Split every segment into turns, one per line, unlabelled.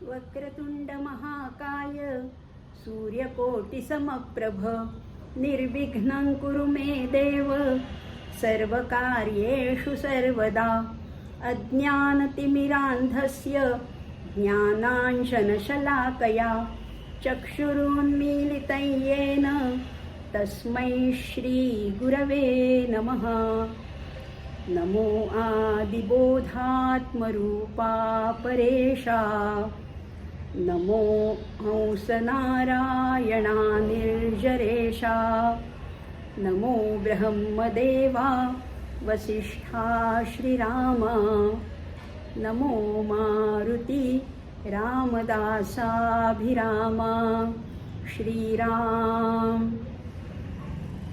वक्रतुंड महाकाय सूर्यकोटिसमप्रभ निर्विघ्नं कुरु मे देव सर्वकार्येषु सर्वदा अज्ञानतिमिरान्धस्य ज्ञानाञ्जनशलाकया चक्षुरुन्मीलितं येन तस्मै श्रीगुरवे नमः। नमो आदिबोधात्मरूपा परेशा नमो हंसनारायणा निर्जरेशा नमो ब्रह्मदेवा वसिष्ठा श्रीरामा नमो मारुती रामदासाभिरामा श्रीराम।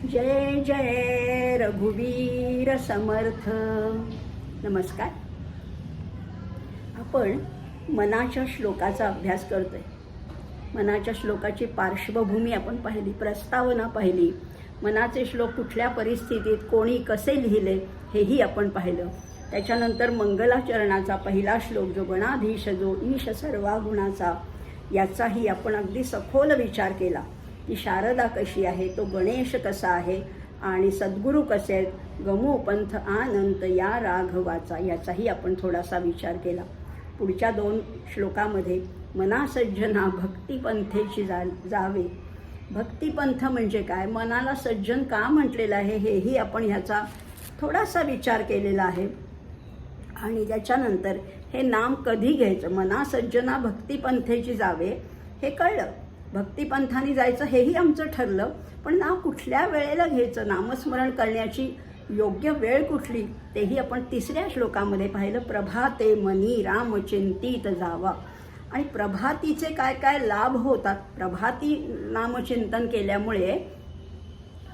जय जय रघुवीर समर्थ। नमस्कार। आपण मनाच्या श्लोकाचा अभ्यास करतोय। मनाच्या श्लोकाची पार्श्वभूमी आपण पाहिली, प्रस्तावना पाहिली, मनाचे श्लोक कुठल्या परिस्थितीत कोणी कसे लिहिले हेही आपण पाहिलं। त्याच्यानंतर मंगलाचरणाचा पहिला श्लोक जो गणाधीश जो ईश सर्वा गुणाचा याचाही आपण अगदी सखोल विचार केला की शारदा कशी आहे, तो गणेश कसा आहे आणि सद्गुरू कसे आहेत, गमोपंथ अनंत या राघवाचा याचाही आपण थोडासा विचार केला। पुढच्या 2 श्लोकामध्ये मनासज्जना भक्तिपंथेची जावे। भक्तिपंथ म्हणजे काय, मनाला सज्जन का म्हटलेलं आहे हेही आपण ह्याचा थोडासा विचार केलेला आहे। आणि त्याच्यानंतर हे नाम कधी घ्यायचं, मनासज्जना भक्तिपंथेची जावे हे कळलं, भक्तिपंथाने जायचं हेही आमचं ठरलं, पण नाव कुठल्या वेळेला घ्यायचं, नामस्मरण करण्याची योग्य वेळ कुठली तेही आपण 3ऱ्या श्लोकामध्ये पाहिलं। प्रभाते मनी राम चिंतित जावा। आणि प्रभातीचे काय काय लाभ होतात, प्रभाती नामचिंतन केल्यामुळे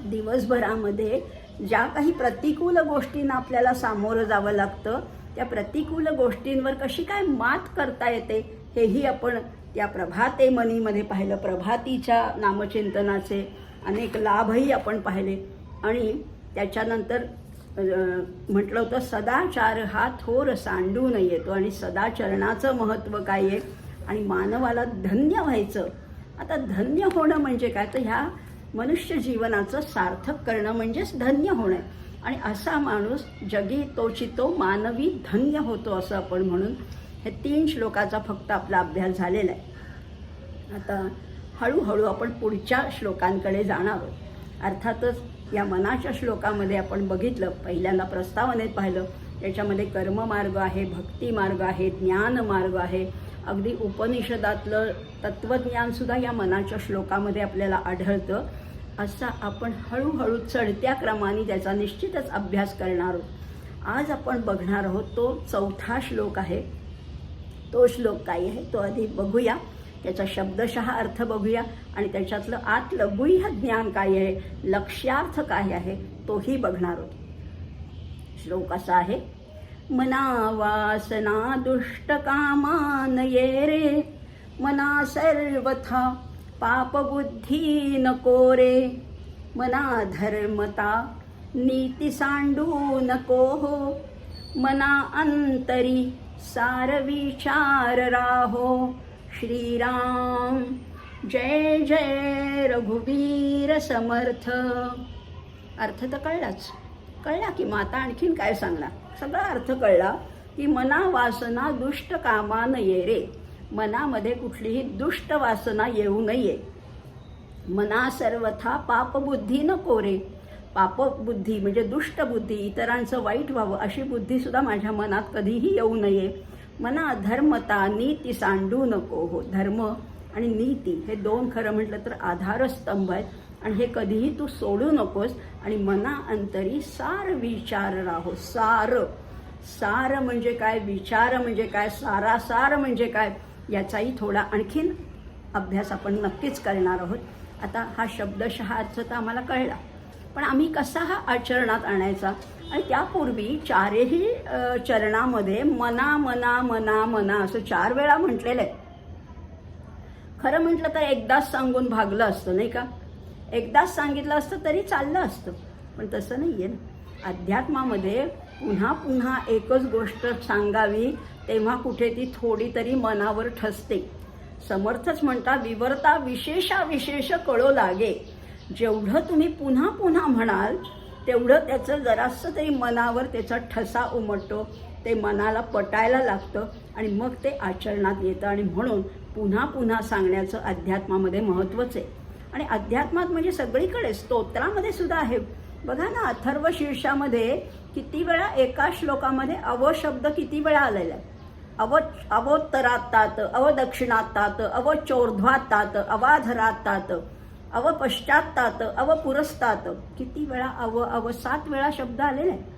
दिवसभरामध्ये ज्या काही प्रतिकूल गोष्टींना आपल्याला सामोरं जावं लागतं त्या प्रतिकूल गोष्टींवर कशी काय मात करता येते हेही आपण त्या प्रभाते मनीमध्ये पाहिलं। प्रभातीच्या नामचिंतनाचे अनेक लाभही आपण पाहिले। आणि त्याच्यानंतर म्हटलं होतं सदाचार हा थोर सांडून येतो आणि सदाचरणाचं महत्त्व काय आहे आणि मानवाला धन्य व्हायचं। आता धन्य होणं म्हणजे काय, तर ह्या मनुष्य जीवनाचं सार्थक करणं म्हणजेच धन्य होणं। आणि असा माणूस जगी तोची तो मानवी धन्य होतो असं आपण म्हणून हे 3 श्लोकाचा फक्त आपला अभ्यास झालेला आहे। आता हळूहळू आपण पुढच्या श्लोकांकडे जाणार आहोत। अर्थातच या मनाच्या श्लोकामध्ये आपण बघितलं, पहिल्यांदा प्रस्तावनेत पाहिलं, त्याच्यामध्ये कर्ममार्ग आहे, भक्ती मार्ग आहे, ज्ञान मार्ग आहे, अगदी उपनिषदातलं तत्त्वज्ञानसुद्धा या मनाच्या श्लोकामध्ये आपल्याला आढळतं। असा आपण हळूहळू चढत्या क्रमाने त्याचा निश्चितच अभ्यास करणार आहोत। आज आपण बघणार आहोत तो 4था श्लोक आहे। तो श्लोक काय आहे तो आधी बघूया, त्याचा शब्दशः अर्थ बघूया आणि त्याच्यातलं आतलं गुह्य ज्ञान काय आहे, लक्ष्यार्थ काय आहे तोही बघणार आहोत। श्लोक असा आहे, मना वासना दुष्ट कामा नये रे, मना सर्वथा पाप बुद्धी नको रे, मना धर्मता नीती सांडू नको हो, मना अंतरी सार विचार राहो श्रीराम। जय जय रघुवीर समर्थ। अर्थ तर कळला की माता आणखीन काय सांगणार, सगळा अर्थ कळला की मना वासना दुष्ट कामा नये रे, मनामध्ये कुठलीही दुष्ट वासना येऊ नये। मना सर्वथा पापबुद्धी नको रे, पापबुद्धी म्हणजे दुष्ट बुद्धी, इतरांचं वाईट व्हावं अशी बुद्धीसुद्धा माझ्या मनात कधीही येऊ नये। मना धर्मता नीती सांडू नको हो, धर्म आणि नीती हे 2 खरं म्हटलं तर आधारस्तंभ आहेत आणि हे कधीही तू सोडू नकोस। आणि मना अंतरी सार विचार राहो। सार म्हणजे काय, विचार म्हणजे काय, सारासार म्हणजे काय याचाही थोडा आणखीन अभ्यास आपण नक्कीच करणार आहोत। आता हा शब्दशः अर्थ तर आम्हाला कळला, पण आम्ही कसा हा आचरणात आणायचा, आणि त्यापूर्वी 4ही चरणामध्ये मना मना मना मना असं 4 वेळा म्हटलेलं आहे। खरं म्हटलं तर एकदाच सांगून भागलं असतं नाही का, एकदाच सांगितलं असतं तरी चाललं असतं, पण तसं नाही आहे ना। अध्यात्मामध्ये पुन्हा पुन्हा एकच गोष्ट सांगावी तेव्हा कुठे ती थोडी तरी मनावर ठसते. समर्थच म्हणता, विवर्ता विशेषा विशेष कळो लागे. जेवढं तुम्ही पुन्हा पुन्हा म्हणाल तेवढं त्याचं जरासं तरी मनावर त्याचा ठसा उमटतो, ते मनाला पटायला लागतं आणि मग ते आचरणात येतं. आणि म्हणून पुन्हा पुन्हा सांगण्याचं अध्यात्मामध्ये महत्त्वच आहे. आणि अध्यात्मात म्हणजे सगळीकडे, स्तोत्रामध्ये सुद्धा आहे. बघा ना, अथर्व शीर्षामध्ये किती वेळा एका श्लोकामध्ये अव शब्द किती वेळा आलेला आहे. अवोत्तरातात, अवदक्षिणातात, अवचोर्ध्वातात, अवाधरातात, अवपश्चातात, अवपुरस्तात. किती वेळा अव 7 वेळा शब्द आलेले आहे.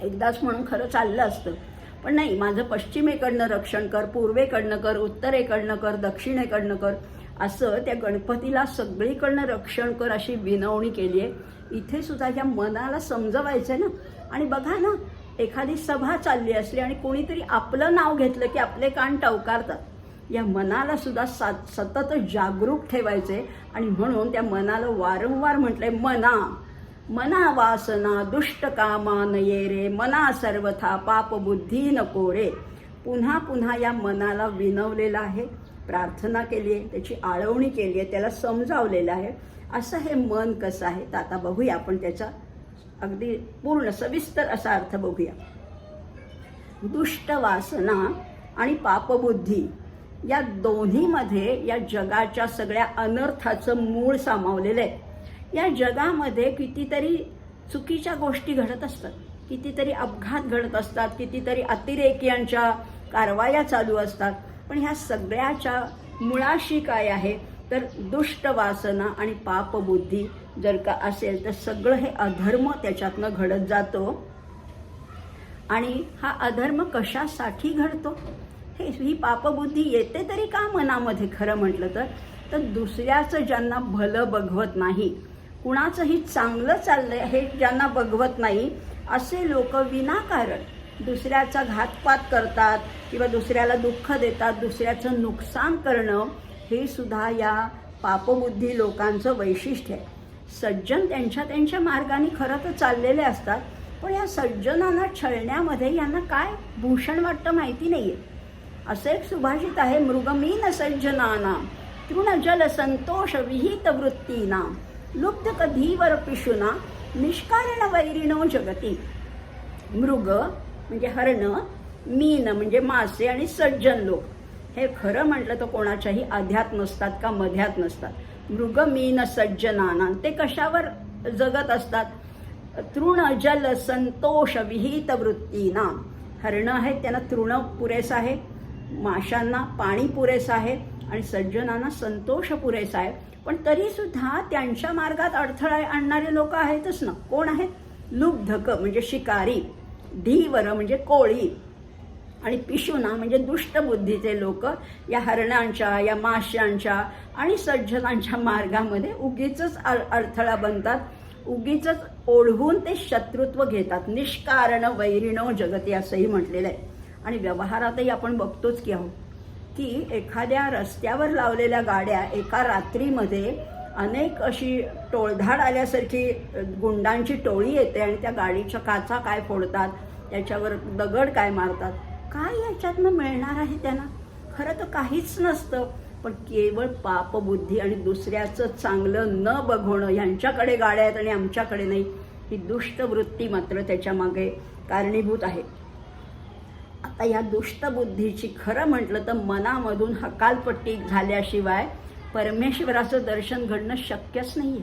एकदाच म्हणून खरं चाललं असतं, पण नाही, माझं पश्चिमेकडनं रक्षण कर, पूर्वेकडनं कर, उत्तरेकडनं कर, दक्षिणेकडनं कर, असं त्या गणपतीला सगळीकडनं रक्षण कर अशी विनवणी केली आहे. इथे सुद्धा ह्या मनाला समजवायचं आहे ना. आणि बघा ना, एखादी सभा चालली असली आणि कोणीतरी आपलं नाव घेतलं की आपले कान टवकारतात. या मनाला सुद्धा सतत जागरूक ठेवायचे. आणि म्हणून त्या मनाला वारंवार म्हटलंय, मना वासना दुष्ट कामा नये रे, मना सर्वथा पाप बुद्धी नको रे. पुन्हा पुन्हा या मनाला विनवलेलं आहे, प्रार्थना केली आहे, त्याची आळवणी केली आहे, त्याला समजावलेलं आहे. असं हे मन कसं आहे, तर आता बघूया आपण त्याचा अगदी पूर्ण सविस्तर असा अर्थ बघूया. दुष्ट वासना आणि पापबुद्धी या दोन्हीमध्ये या जगाच्या सगळ्या अनर्थाचं मूळ सामावलेलं आहे. या जगामध्ये कितीतरी चुकीच्या गोष्टी घडत असतात, कितीतरी अपघात घडत असतात, कितीतरी अतिरेक्यांच्या कारवाया चालू असतात. पण ह्या सगळ्याच्या मुळाशी काय आहे, तर दुष्ट वासना आणि पापबुद्धी जर का असेल तर सगळं हे अधर्म त्याच्यातनं घडत जातो. आणि हा अधर्म कशासाठी घडतो, ही पापबुद्धी येते तरी का मनामध्ये, खरं म्हटलं तर दुसऱ्याचं ज्यांना भलं बघवत नाही, कुणाचंही चांगलं चाललंय हे ज्यांना बघवत नाही, असे लोक विनाकारण दुसऱ्याचा घातपात करतात किंवा दुसऱ्याला दुःख देतात. दुसऱ्याचं नुकसान करणं हे सुद्धा या पापबुद्धी लोकांचं वैशिष्ट्य आहे. सज्जन त्यांच्या मार्गाने खरं तर चाललेले असतात, पण या सज्जनांना छळण्यामध्ये यांना काय भूषण वाटतं माहिती नाहीये. असं एक सुभाषित आहे, मृगमीन सज्जनानां तृणजल संतोष विहित वृत्तीनां लुब्ध कधीवर पिशुना निष्कारण वैरिणो जगती. मृग म्हणजे हरण, मीन म्हणजे मासे आणि सज्जन लोक हे खरं म्हटलं तर कोणाच्याही अध्यात नसतात का मध्यात नसतात. मृग मीन सज्जनानां ते कशावर जगत असतात, तृण जल संतोष विहित वृत्तीना. हरणं आहेत त्यांना तृण पुरेसं आहे, माशांना पाणी पुरेसं आहे आणि सज्जनांना संतोष पुरेसा आहे. पण तरी सुद्धा त्यांच्या मार्गात अडथळा आणणारे लोक आहेतच ना. कोण आहेत, लुब्धक म्हणजे शिकारी, धीवर म्हणजे कोळी आणि पिशुना म्हणजे दुष्ट बुद्धीचे लोक या हरणांच्या, या माशांच्या आणि सज्जनांच्या मार्गामध्ये उगीच अडथळा बनतात, उगीच ओढवून ते शत्रुत्व घेतात. निष्कारण वैरिणो जगती असंही म्हटलेलं आहे. आणि व्यवहारातही आपण बघतोच की आहोत की एखाद्या रस्त्यावर लावलेल्या गाड्या एका रात्रीमध्ये अनेक अशी टोळधाड आल्यासारखी गुंडांची टोळी येते आणि त्या गाडीच्या काचा काय फोडतात, त्याच्यावर दगड काय मारतात. काय याच्यातनं मिळणार आहे त्यांना, खरं तर काहीच नसतं. पण केवळ पापबुद्धी आणि दुसऱ्याचं चांगलं न बघवणं, यांच्याकडे गाड्या आहेत आणि आमच्याकडे नाही, ही दुष्ट वृत्ती मात्र त्याच्या मागे कारणीभूत आहे. आता या दुष्ट बुद्धीची खरं म्हटलं तर मनामधून हकालपट्टी झाल्याशिवाय परमेश्वराचं दर्शन घडणं शक्यच नाहीये.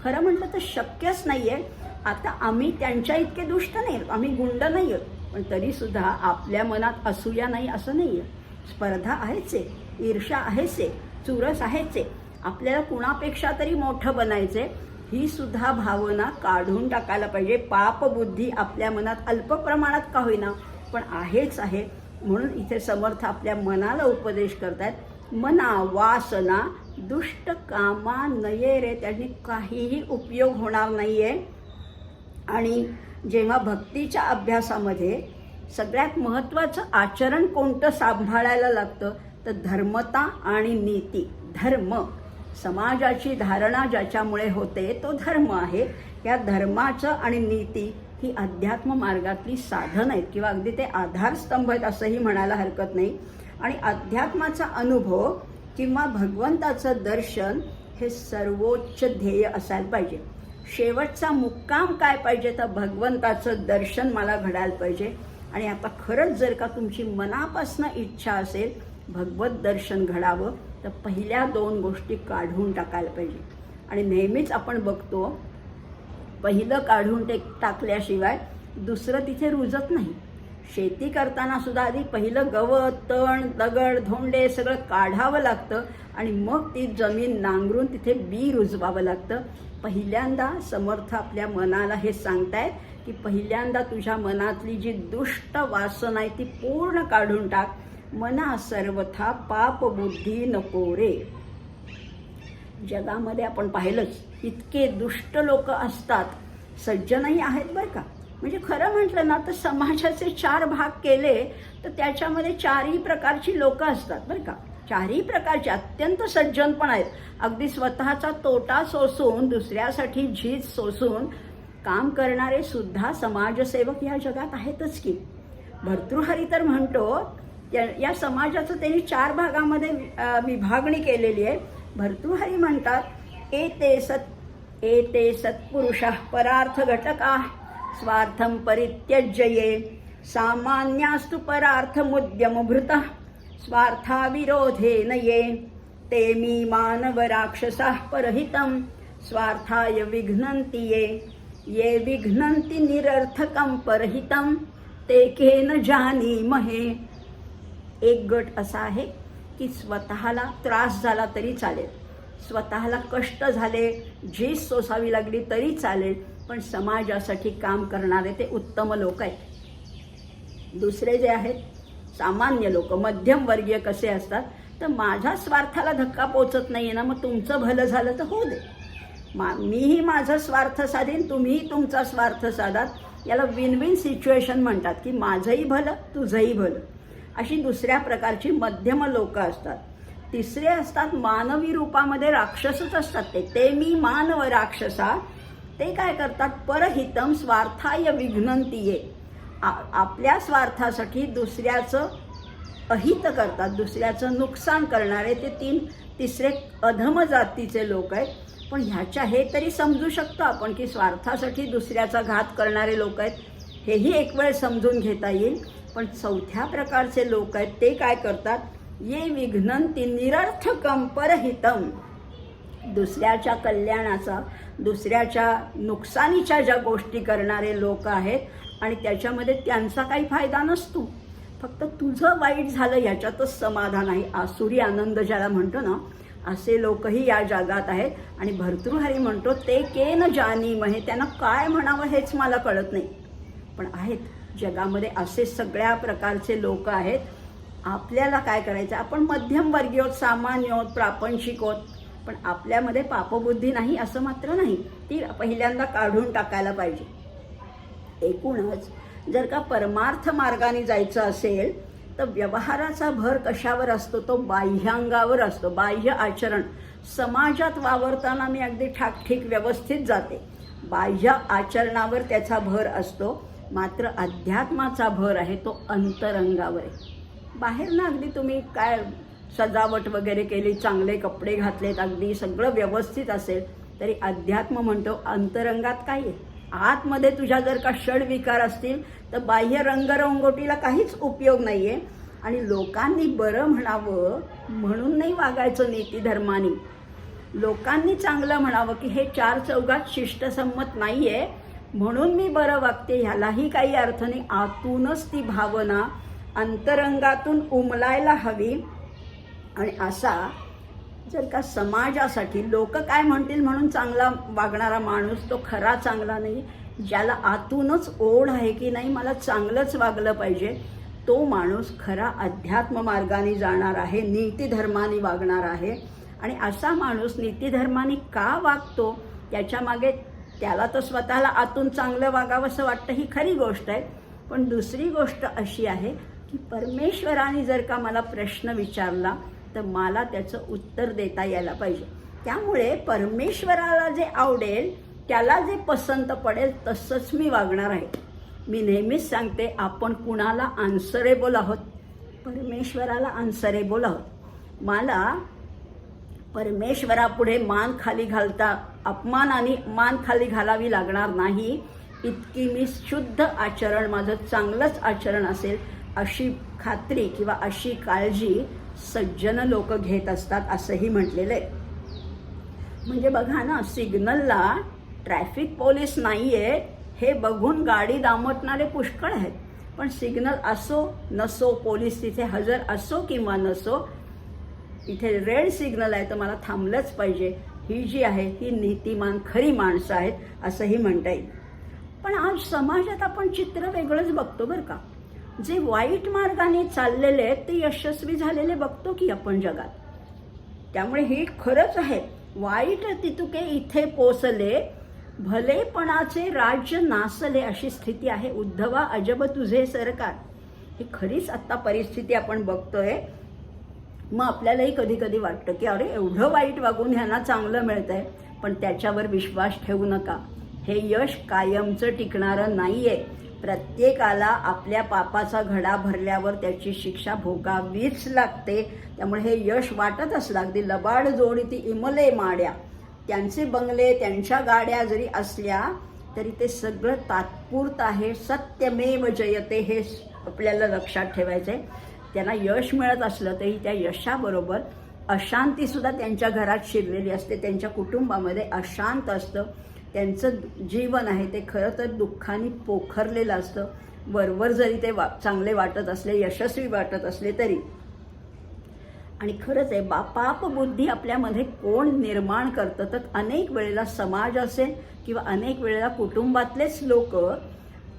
खरं म्हटलं तर शक्यच नाहीये. आता आम्ही त्यांच्या इतके दुष्ट नाही, आम्ही गुंड नाही आहोत, पण तरी सुद्धा आपल्या मनात असूया नाही असं नाहीये. स्पर्धा आहेच आहे, ईर्ष्या आहेच आहे, चुरस आहेच आहे, आपल्याला कुणापेक्षा तरी मोठं बनायचंय, ही सुद्धा भावना काढून टाकायला पाहिजे. पापबुद्धी आपल्या मनात अल्प प्रमाणात का होईना पण आहेच आहे. म्हणून इथे समर्थ आपल्या मनाला उपदेश करतात, मना वासना दुष्ट कामा नये रे. त्यांनी काहीही उपयोग होणार नाहीये. आणि जेव्हा भक्तीच्या अभ्यासामध्ये सगळ्यात महत्त्वाचं आचरण कोणतं सांभाळायला लागतं तर धर्मता आणि नीती. धर्म समाजाची धारणा ज्याच्यामुळे होते तो धर्म आहे. या धर्माचं आणि नीती ही अध्यात्म मार्गातली साधन आहेत किंवा अगदी ते आधारस्तंभ आहेत असंही म्हणायला हरकत नाही. आणि अध्यात्माचा अनुभव किंवा भगवंताचं दर्शन हे सर्वोच्च ध्येय असायला पाहिजे. शेवटचा मुक्काम काय पाहिजे तर भगवंताचं दर्शन मला घडायला पाहिजे. आणि आता खरंच जर का तुमची मनापासून इच्छा असेल भगवत दर्शन घडावं तर पहिल्या 2 गोष्टी काढून टाकायला पाहिजे. आणि नेहमीच आपण बघतो पहिलं काढून टाकल्याशिवाय दुसरं तिथे रुजत नाही. शेती करताना सुद्धा आधी पहिलं गवत, तण, दगड, धोंडे सगळं काढावं लागतं आणि मग ती जमीन नांगरून तिथे बी रुजवावं लागतं. पहिल्यांदा समर्थ आपल्या मनाला हे सांगतायत की पहिल्यांदा तुझ्या मनातली जी दुष्ट वासना आहे ती पूर्ण काढून टाक. मना सर्वथा पाप बुद्धी नको रे. जगामध्ये आपण पाहिलंच इतके दुष्ट लोक असतात, सज्जनही आहेत बरं का. म्हणजे खरं म्हटलं ना तर समाजाचे 4 भाग केले तर त्याच्यामध्ये 4ही प्रकारची लोक असतात बरं का. 4ही प्रकारचे अत्यंत सज्जन पण आहेत. अगदी स्वतःचा तोटा सोसून दुसऱ्यासाठी झीज सोसून काम करणारे सुद्धा समाजसेवक या जगात आहेतच की. भर्तृहरी तर म्हणतो या समाजाचं त्यांनी 4 भागामध्ये विभागणी केलेली आहे. भर्तृहरी म्हणतात एते सत्पुरुषः परार्थ घटका स्वार्थं परित्यज्य ये सामान्यास्तु परार्थमुद्यमभृतः स्वार्थाविरोधेन ये ते मी मानव राक्षसाः परहितं स्वार्थाय विघ्नन्ति ये विघ्नन्ति निरर्थकं परहितं ते केन जानीमहे. एक गट असा आहे की स्वतःला त्रास झाला तरी चालेल, स्वतःला कष्ट झाले, झीज सोसावी लागली तरी चालेल, पण समाजासाठी काम करणारे ते उत्तम लोक आहेत. दुसरे जे आहेत सामान्य लोक, मध्यमवर्गीय कसे असतात तर माझ्या स्वार्थाला धक्का पोचत नाहीये ना, मग तुमचं भलं झालं तर होऊ दे, मीही माझा स्वार्थ साधेन, तुम्हीही तुमचा स्वार्थ साधात. याला विन विन सिच्युएशन म्हणतात की माझंही भलं तुझंही भलं. अशी दुसऱ्या प्रकारची मध्यम लोक असतात. तिसरे असतात मानवी रूपामध्ये राक्षसच असतात. ते मी मानव राक्षसा. ते काय करतात परहितम स्वार्थाय विघ्नन्ति. आपल्या स्वार्थासाठी दुसऱ्याचं अहित करतात, दुसऱ्याचं नुकसान करणारे ते तिसरे अधम जातीचे लोक आहेत. पण ह्याच्या हे तरी समजू शकतो आपण की स्वार्थासाठी दुसऱ्याचा घात करणारे लोक आहेत, हेही एक वेळ समजून घेता येईल. पण 4थ्या प्रकारचे लोक आहेत ते काय करतात ये विघ्नन्ति निरर्थकं परहितम. दुसऱ्याच्या कल्याणाचा, दुसऱ्याच्या नुकसानीच्या ज्या गोष्टी करणारे लोक आहेत आणि त्याच्यामध्ये त्यांचा काही फायदा नसतो, फक्त तुझं वाईट झालं याच्यातच समाधान आहे, आसुरी आनंद ज्याला म्हणतो ना, असे लोकही या जगात आहेत. आणि भर्तृहरी म्हणतो ते केन जानीमहे. त्यांना काय म्हणावं हेच मला कळत नाही, पण आहेत जगामध्ये असे सगळ्या प्रकारचे लोक आहेत. आपल्याला काय करायचं, आपण मध्यमवर्गीय आहोत, सामान्य आहोत, प्रापंचिक आहोत, पण आपल्यामध्ये पापबुद्धी नाही असं मात्र नाही. ती पहिल्यांदा काढून टाकायला पाहिजे. एकूणच जर का परमार्थ मार्गाने जायचं असेल तर व्यवहाराचा भर कशावर असतो, तो बाह्यांगावर असतो. बाह्य आचरण, समाजात वावरताना मी अगदी ठाकठीक व्यवस्थित जाते, बाह्य आचरणावर त्याचा भर असतो. मात्र अध्यात्माचा भर आहे तो अंतरंगावर आहे. बाहेर ना अगदी तुम्ही काय सजावट वगैरे केली, चांगले कपडे घातलेत, अगदी सगळं व्यवस्थित असेल तरी अध्यात्म म्हणतो अंतरंगात काय आहे. आतमध्ये तुझ्या जर का षडविकार असतील तर बाह्य रंगरंगोटीला काहीच उपयोग नाही आहे. आणि लोकांनी बरं म्हणावं म्हणून नाही वागायचं नीतिधर्माने. लोकांनी चांगलं म्हणावं की हे 4 चौघात शिष्टसंमत नाही आहे म्हणून मी बरं वागते, ह्यालाही काही अर्थ नाही. आतूनच ती भावना अंतरंगातून उमलायला हवी. आणि असा जर का समाजासाठी लोक काय म्हणतील म्हणून चांगला वागणारा माणूस तो खरा चांगला नाही. ज्याला आतूनच ओढ आहे की नाही मला चांगलंच वागलं पाहिजे, तो माणूस खरा अध्यात्म मार्गाने जाणार आहे, नीतिधर्माने वागणार आहे. आणि असा माणूस नीतिधर्माने का वागतो त्याच्यामागे त्याला तर स्वतःला आतून चांगलं वागावं असं वाटतं, ही खरी गोष्ट आहे. पण दुसरी गोष्ट अशी आहे की परमेश्वराने जर का मला प्रश्न विचारला तर मला त्याचं उत्तर देता यायला पाहिजे. त्यामुळे परमेश्वराला जे आवडेल त्याला जे पसंत पडेल तसंच मी वागणार आहे. मी नेहमीच सांगते, आपण कुणाला आन्सरेबल आहोत? परमेश्वराला आन्सरेबल आहोत. मला परमेश्वरापुढे मान खाली घालता, अपमानाने मान खाली घालावी लागणार नाही. इतकी मी शुद्ध आचरण, माझं चांगलंच आचरण असेल अशी खात्री किंवा अशी काळजी सज्जन लोक घेत असतात असंही म्हटलेलं आहे. म्हणजे बघा ना, सिग्नलला ट्रॅफिक पोलीस नाही आहे हे बघून गाडी दामटणारे पुष्कळ आहेत. पण सिग्नल असो नसो, पोलीस तिथे हजर असो किंवा नसो, इथे रेड सिग्नल आहे तर मला थांबलंच पाहिजे, ही जी आहे ही नीतिमान खरी माणसं आहेत असंही म्हणता येईल. पण आज समाजात आपण चित्र वेगळंच बघतो बरं का. जे वाईट मार्गाने चाललेले आहेत ते यशस्वी झालेले बघतो की आपण जगात. त्यामुळे हे खरंच आहे, वाईट तितुके इथे पोचले, भलेपणाचे राज्य नासले अशी स्थिती आहे. उद्धवा अजब तुझे सरकार, ही खरीच आत्ता परिस्थिती आपण बघतोय. मग आपल्यालाही कधी कधी वाटतं की अरे एवढं वाईट वागून ह्यांना चांगलं मिळतंय. पण त्याच्यावर विश्वास ठेवू नका. हे यश कायमचं टिकणारं नाहीये. प्रत्येकाला आपल्या पापाचा घडा भरल्यावर त्याची शिक्षा भोगावीच लागते. त्यामुळे हे यश वाटत असलं, अगदी लबाड जोडी ती इमले माड्या, त्यांचे बंगले त्यांच्या गाड्या जरी असल्या तरी ते सगळं तात्पुरतं आहे. सत्यमेव जयते हे आपल्याला लक्षात ठेवायचं आहे. त्यांना यश मिळत असलं तरी त्या यशाबरोबर अशांतीसुद्धा त्यांच्या घरात शिरलेली असते, त्यांच्या कुटुंबामध्ये अशांत असतं. त्यांचं जीवन आहे ते खरं तर दुःखाने पोखरलेलं असतं. वरवर जरी ते चांगले वाटत असले, यशस्वी वाटत असले तरी. आणि खरंच आहे, पाप बुद्धी आपल्यामध्ये कोण निर्माण करतं तर अनेक वेळेला समाज असेल किंवा अनेक वेळेला कुटुंबातलेच लोक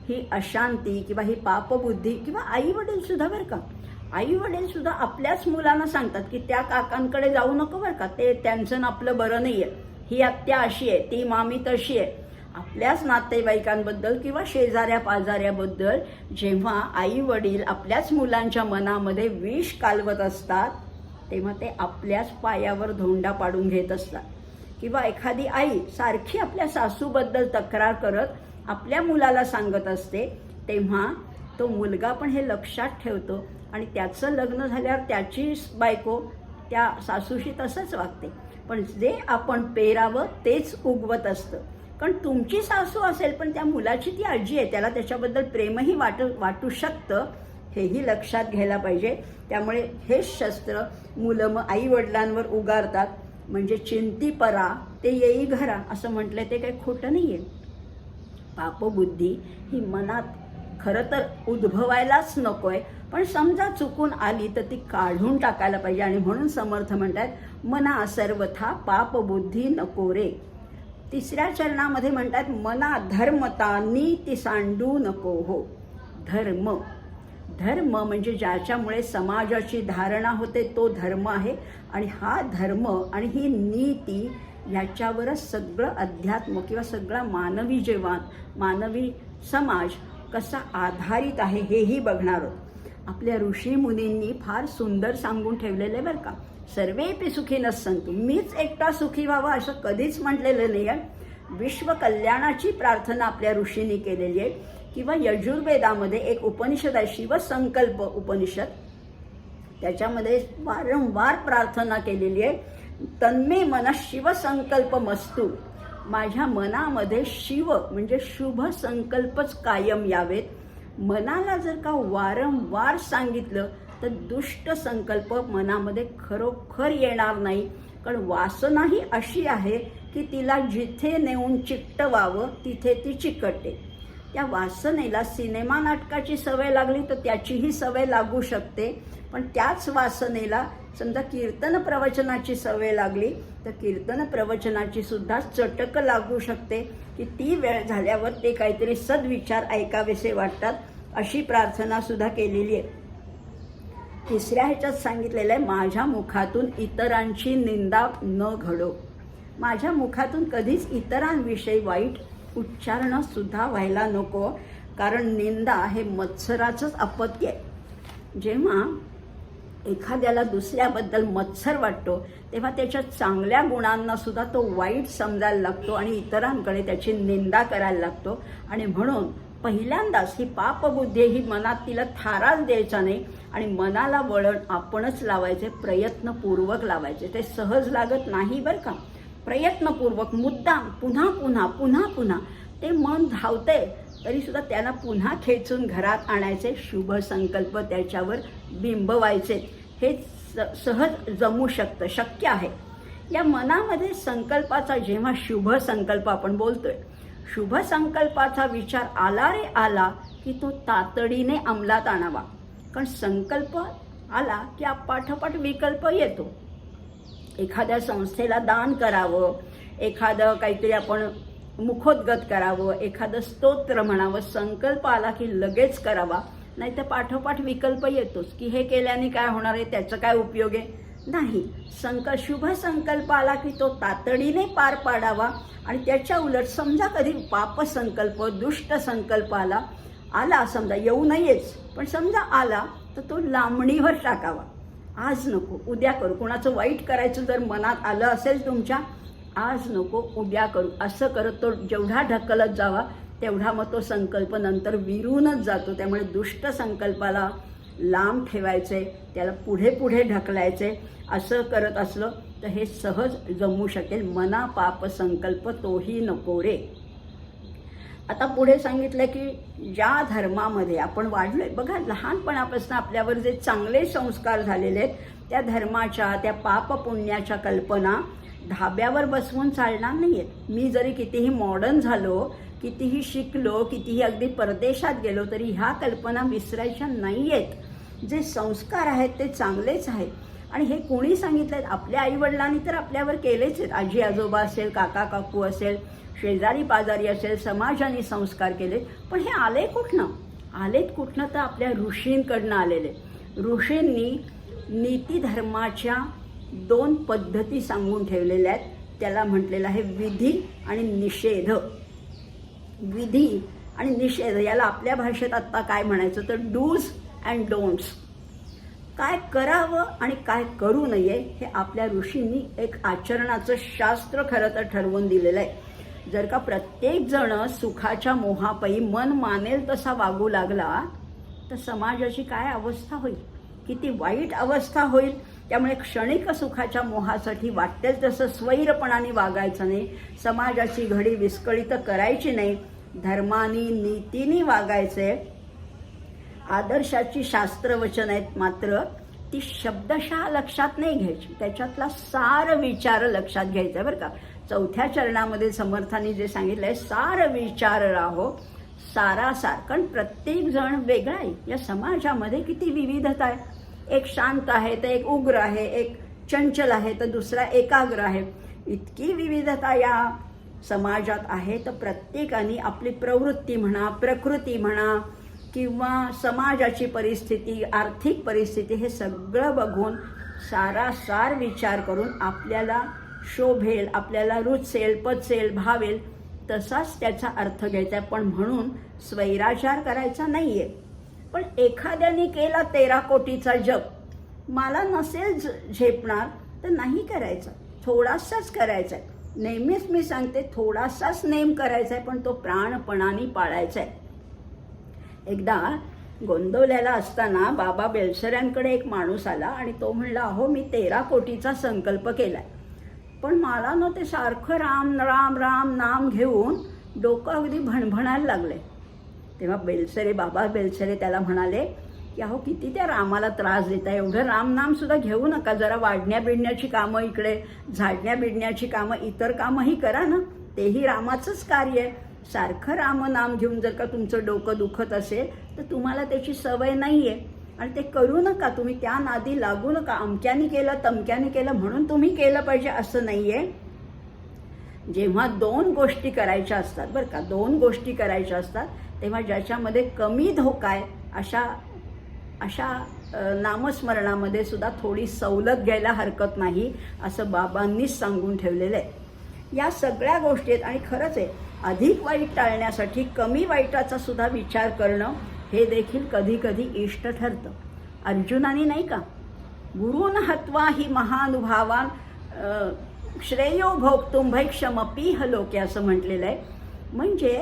ही अशांती किंवा ही पापबुद्धी, किंवा आई वडील सुद्धा बरं का, आई वडील सुद्धा आपल्याच मुलांना सांगतात की त्या काकांकडे जाऊ नको बरं का, ते त्यांचं आपलं बरं नाही आहे, ही आत्या अशी आहे, ती मामी तशी आहे. आपल्याच नातेवाईकांबद्दल किंवा शेजाऱ्या पाजाऱ्याबद्दल जेव्हा आई वडील आपल्याच मुलांच्या मनामध्ये विष कालवत असतात तेव्हा ते आपल्याच पायावर धोंडा पाडून घेत असतात. किंवा एखादी आई सारखी आपल्या सासूबद्दल तक्रार करत आपल्या मुलाला सांगत असते, तेव्हा तो मुलगा पण हे लक्षात ठेवतो आणि त्याचं लग्न झाल्यावर त्याची बायको त्या सासूशी तसंच वागते. पण जे आपण पेरावं तेच उगवत असतं. कारण तुमची सासू असेल पण त्या मुलाची ती आजी आहे, त्याला त्याच्याबद्दल प्रेमही वाटू शकतं, हेही लक्षात घ्यायला पाहिजे. त्यामुळे हेच शस्त्र मुलं मग आई वडिलांवर उगारतात. म्हणजे चिंती परा ते येई घरा असं म्हटलं ते काही खोटं नाही आहे. पापबुद्धी ही मनात खरं तर उद्भवायलाच नको आहे, पण समजा चुकून आली तर ती काढून टाकायला पाहिजे. आणि म्हणून समर्थ म्हणतात मना सर्वथा पापबुद्धी नको रे. तिसऱ्या चरणामध्ये म्हणतात मना धर्मता नीती सांडू नको हो. धर्म, धर्म म्हणजे ज्याच्यामुळे समाजाची धारणा होते तो धर्म आहे. आणि हा धर्म आणि ही नीती ह्याच्यावरच सगळं अध्यात्म किंवा सगळा मानवी जीवन, मानवी समाज कसा आधारित आहे हेही बघणार आहोत. आपल्या ऋषी मुनींनी फार सुंदर सांगून ठेवलेले बरं का, सर्वेपि सुखीनः सन्तु, मीच एकटा सुखी व्हावा असं कधीच म्हटलेलं नाही आहे. विश्व कल्याणाची प्रार्थना आपल्या ऋषींनी केलेली आहे. किंवा यजुर्वेदामध्ये एक उपनिषद आहे शिवसंकल्प उपनिषद, त्याच्यामध्ये वारंवार प्रार्थना केलेली आहे, तन्मे मन शिवसंकल्प मस्तु, माझ्या मनामध्ये शिव म्हणजे शुभ संकल्पच कायम यावेत. मनाला जर का वारंवार सांगितलं तर दुष्ट संकल्प मनामध्ये खरोखर येणार नाही. कारण वासना ही अशी आहे की तिला जिथे नेऊन चिकटवावं तिथे ती चिकटते. त्या वासनेला सिनेमा नाटकाची सवय लागली तर त्याचीही सवय लागू शकते. पण त्याच वासनेला समजा कीर्तन प्रवचनाची सवय लागली तर कीर्तन प्रवचनाची सुद्धा चटक लागू शकते की ती वेळ झाल्यावर ते काहीतरी सद्विचार ऐकावेसे वाटतात. अशी प्रार्थना सुद्धा केलेली आहे. तिसऱ्या ह्याच्यात सांगितलेलं आहे माझ्या मुखातून इतरांची निंदा न घडो. माझ्या मुखातून कधीच इतरांविषयी वाईट उच्चारणं सुद्धा व्हायला नको. कारण निंदा हे मत्सराचंच अपत्य आहे. जेव्हा एखाद्याला दुसऱ्याबद्दल मत्सर वाटतो तेव्हा त्याच्या चांगल्या गुणांना सुद्धा तो वाईट समजायला लागतो आणि इतरांकडे त्याची निंदा करायला लागतो. आणि म्हणून पहिल्यांदाच ही पापबुद्धी ही मनात तिला थाराच द्यायचा नाही आणि मनाला वळण आपणच लावायचे, प्रयत्नपूर्वक लावायचे. ते सहज लागत नाही बरं का. प्रयत्नपूर्वक मुद्दाम पुन्हा पुन्हा पुन्हा पुन्हा ते मन धावते तरी सुद्धा त्याला पुन्हा खेचून घरात आणायचे, शुभ संकल्प त्याच्यावर बिंबवायचे. हे सहज जमू शकतं, शक्य आहे. या मनामध्ये संकल्पाचा जेव्हा शुभ संकल्प आपण बोलतोय, शुभ संकल्पाचा विचार आला रे आला की तो तातडीने अंमलात आणावा. कारण संकल्प आला की पाठोपाठ विकल्प येतो. एखाद्या संस्थेला दान करावं, एखादं काहीतरी आपण मुखोद्गत करावं, एखादं स्तोत्र म्हणावं, संकल्प आला की लगेच करावा. नाही तर पाठोपाठ विकल्प येतोच की हे केल्याने काय होणार आहे, त्याचा काय उपयोग आहे. नाही, शुभ संकल्प आला की तो तातडीने पार पाडावा. आणि त्याच्या उलट समजा कधी पाप संकल्प, दुष्ट संकल्प आला समजा, येऊ नयेच पण समजा आला तर तो लांबणीवर टाकावा. आज नको, उद्या करू. कुणाचं वाईट करायचं जर मनात आलं असेल तुमच्या, आज नको उद्या करू असं करत तो जेवढा ढकलत जावा तेवढा मग तो संकल्प नंतर विरूनच जातो. त्यामुळे दुष्ट संकल्पाला लांब ठेवायचे, त्याला पुढे पुढे ढकलायचे. असं करत असलं तर हे सहज जमू शकेल. मना पाप संकल्प तोही नको रे. आता पुढे सांगितलं की ज्या धर्मामध्ये आपण वाढलोय बघा, लहानपणापासून आपल्यावर जे चांगले संस्कार झालेले आहेत त्या धर्माच्या, त्या पाप पुण्याच्या कल्पना धाब्यावर बसवून चालणार नाहीयेत. मी जरी कितीही मॉडर्न झालो, कितीही शिकलो, कितीही अगदी परदेशात गेलो तरी ह्या कल्पना विसरायच्या नाहीयेत. जे संस्कार आहेत ते चांगलेच आहेत. आणि हे कोणी सांगितलेत? आपल्या आईवडिलांनी तर आपल्यावर केलेच आहेत. आजी आजोबा असेल, काका काकू असेल, शेजारी पाजारी असेल, समाजाने संस्कार केले. पण हे आलेत कुठनं तर आपल्या ऋषींकडनं आलेले. ऋषींनी नीतिधर्माच्या 2 पद्धती सांगून ठेवलेल्या आहेत. त्याला म्हटलेलं आहे विधी आणि निषेध. विधी आणि निषेध याला आपल्या भाषेत आत्ता काय म्हणायचं तर डूज अँड डोंट्स. काय करावं आणि काय करू नये हे आपल्या ऋषींनी एक आचरणाचं शास्त्र खरं तर ठरवून दिलेलं आहे. जर का प्रत्येक जण सुखाच्या मोहापायी मन मानेल तसा वागू लागला तर समाजाची काय अवस्था होईल, किती वाईट अवस्था होईल. त्यामुळे क्षणिक सुखाच्या मोहासाठी वाटेल तसं स्वैरपणाने वागायचं नाही. समाजाची घडी विस्कळीत करायची नाही. धर्मानी नीतीने वागायचे. आदर्शाची शास्त्रवचन आहेत, मात्र ती शब्दशः लक्षात नाही घ्यायची. त्याच्यातला सार विचार लक्षात घ्यायचा बरं का. 4थ्या चरणामध्ये समर्थांनी जे सांगितलंय, सार विचार राहो सारासार. कारण प्रत्येक जण वेगळा आहे. या समाजामध्ये किती विविधता आहे. एक शांत आहे तर एक उग्र आहे, एक चंचल आहे तर दुसरा एकाग्र आहे. इतकी विविधता या समाजात आहे. तर प्रत्येकाने आपली प्रवृत्ती म्हणा, प्रकृती म्हणा किंवा समाजाची परिस्थिती, आर्थिक परिस्थिती हे सगळं बघून सारासार विचार करून आपल्याला शोभेल, आपल्याला रुचेल, पचेल, भावेल तसाच त्याचा अर्थ घ्यायचा. पण म्हणून स्वैराचार करायचा नाहीये. पण एखाद्याने केला 13 कोटीचा जप, मला नसेल झेपणार तर नाही करायचा, थोडासाच करायचा आहे. नेहमीच मी सांगते थोडासाच नेम करायचा आहे, पण तो प्राणपणाने पाळायचा आहे. एकदा गोंदवल्याला असताना बाबा बेलसऱ्यांकडे एक माणूस आला आणि तो म्हणला, अहो मी 13 कोटीचा संकल्प केलाय, पण मला ना ते सारखं राम राम राम नाम घेऊन डोकं अगदी भणभणायला लागले. तेव्हा बाबा बेलसरे त्याला म्हणाले की अहो किती त्या रामाला त्रास देता, एवढं रामनाम सुद्धा घेऊ नका. जरा वाढण्या बिडण्याची कामं इकडे, झाडण्या बिडण्याची कामं, इतर कामंही करा ना, तेही रामाचंच कार्य आहे. सारखं रामनाम घेऊन जर का तुमचं डोकं दुखत असेल तर तुम्हाला त्याची सवय नाही आहे आणि ते करू नका. तुम्ही त्या नादी लागू नका. अमक्याने केलं तमक्याने केलं म्हणून तुम्ही केलं पाहिजे असं नाही आहे. जेव्हा 2 गोष्टी करायच्या असतात बरं का, 2 गोष्टी करायच्या असतात तेव्हा ज्याच्यामध्ये कमी धोका आहे अशा नामस्मरणामध्ये सुद्धा थोडी सवलत घ्यायला हरकत नाही असं बाबांनीच सांगून ठेवलेलं आहे. या सगळ्या गोष्टी आहेत. आणि खरंच आहे, अधिक वाईट टाळण्यासाठी कमी वाईटाचा सुद्धा विचार करणं हे देखील कधी कधी इष्ट ठरतं. अर्जुनाने नाही का गुरून् हत्वा हि महानुभावान श्रेयो भोक्तुं भैक्षमपीह लोके असं म्हटलेलं आहे. म्हणजे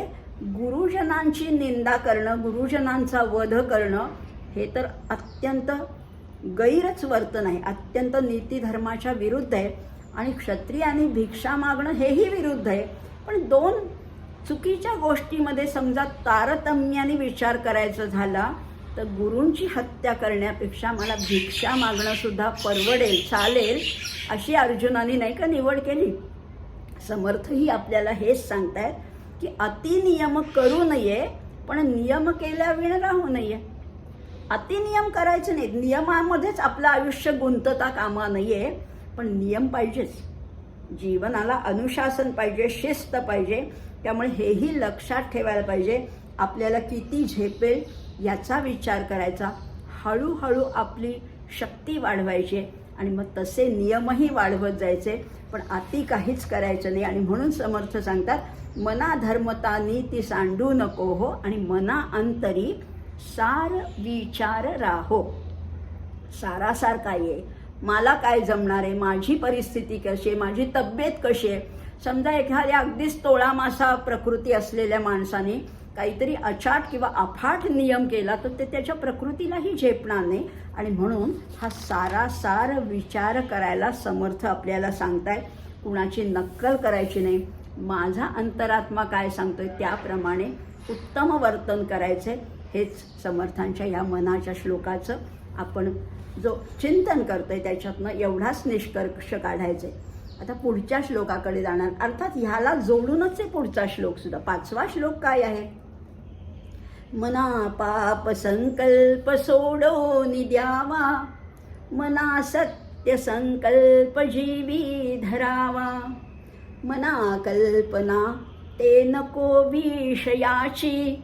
गुरुजनांची निंदा करणं, गुरुजनांचा वध करणं हे तर अत्यंत गैरच वर्तन आहे, अत्यंत नीतिधर्माच्या विरुद्ध आहे. आणि क्षत्रियाने भिक्षा मागणं हेही विरुद्ध आहे. पण दोन चुकीच्या गोष्टीमध्ये समजा तारतम्याने विचार करायचा झाला तर गुरूंची हत्या करण्यापेक्षा मला भिक्षा मागणं सुद्धा परवडेल, चालेल, अशी अर्जुनाने नाही का निवड केली. समर्थही आपल्याला हेच सांगतायत की अतिनियम करू नये, पण नियम केल्याविण राहू नये. अतिनियम करायचे नाहीत, नियमामध्येच आपलं आयुष्य गुंतता कामा नये, पण नियम पाहिजेच. जीवनाला अनुशासन पाहिजे, शिस्त पाहिजे. त्यामुळे हेही लक्षात ठेवायला पाहिजे. आपल्याला किती झेपेल याचा विचार करायचा, हळूहळू आपली शक्ती वाढवायची आणि मग तसे नियमही वाढवत जायचे, पण अति काहीच करायचं नाही. आणि म्हणून समर्थ सांगतात मना धर्मता नीती सांडू नको हो, आणि मना अंतरी सार विचार राहो. सारासार काय आहे, मला काय जमणार आहे, माझी परिस्थिती कशी आहे, माझी तब्येत कशी आहे. समजा एखाद्या अगदीच तोळामासा प्रकृती असलेल्या माणसाने काहीतरी अचाट किंवा अफाट नियम केला तर ते त्याच्या प्रकृतीलाही झेपणार नाही. आणि म्हणून हा सारासार विचार करायला समर्थ आपल्याला सांगताय. कुणाची नक्कल करायची नाही, माझा अंतरात्मा काय सांगतोय त्याप्रमाणे उत्तम वर्तन करायचे. हेच समर्थांच्या या मनाच्या श्लोकाचं आपण जो चिंतन करतोय त्याच्यातनं एवढाच निष्कर्ष काढायचे. आता पुढच्या श्लोकाकडे जाणार, अर्थात ह्याला जोडूनच आहे पुढचा श्लोक सुद्धा. 5वा श्लोक काय आहे, मना पाप संकल्प सोडून द्यावा, मना सत्य संकल्प जीवी धरावा, मना कल्पना ते नको विषयाची,